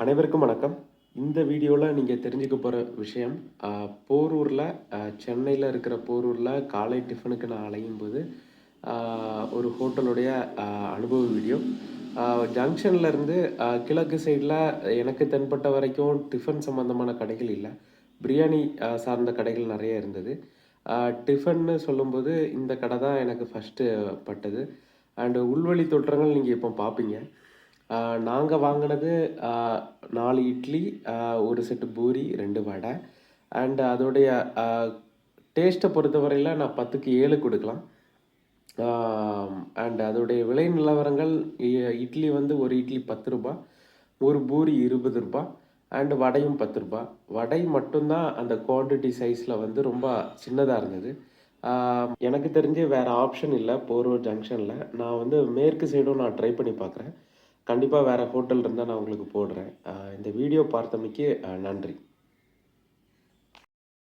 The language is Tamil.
அனைவருக்கும் வணக்கம். இந்த வீடியோல நீங்க தெரிஞ்சுக்க போற விஷயம், போரூர்ல சென்னையில இருக்கிற போரூர்ல காலை டிஃபனுக்கு நான் அலையும்போது, அ ஒரு ஹோட்டலுடைய அ அனுபவ வீடியோ. அ ஜங்ஷன்ல இருந்து கிழக்கு சைட்ல எனக்கு தென்பட்ட வரைக்கும் டிஃபன் சம்மந்தமான கடைகள் இல்ல. பிரியாணி சார்ந்த கடைகள் நெறைய இருந்தது. அ டிஃபன்னு சொல்லும்போது இந்த கடை தான் எனக்கு ஃபர்ஸ்ட்டு பட்டது. அண்ட் உள்வழி தோற்றங்கள் நீங்க இப்போ பார்ப்பீங்க. ஆ நாங்க வாங்குனது அ 4 இட்லி, அ 1 செட்டு பூரி, 2 வடை. அண்ட் அதோடைய அ டேஸ்ட்ட பொறுத்தவரையில நான் 10க்கு 7 குடுக்கலாம். அண்ட் அதோடைய விலை நிலவரங்கள் இட்லி வந்து 1 இட்லி ரூ. 10, 1 பூரி ரூ. 20 அண்ட் வடையும் ரூ. 10. வடை மட்டும் தான் அந்த குவான்டிட்டி சைஸ்ல வந்து ரொம்ப சின்னதா இருந்தது. ஆ எனக்கு தெரிஞ்சு வேற ஆப்ஷன் இல்ல போரூர் ஜங்ஷன்ல. நான் வந்து மேற்கு சைடும் நான் ட்ரை பண்ணி பார்க்குறேன். கண்டிப்பா வேற ஹோட்டல் இருந்தா நான் உங்களுக்கு போடுறேன். இந்த வீடியோ பார்த்தமைக்கு நன்றி.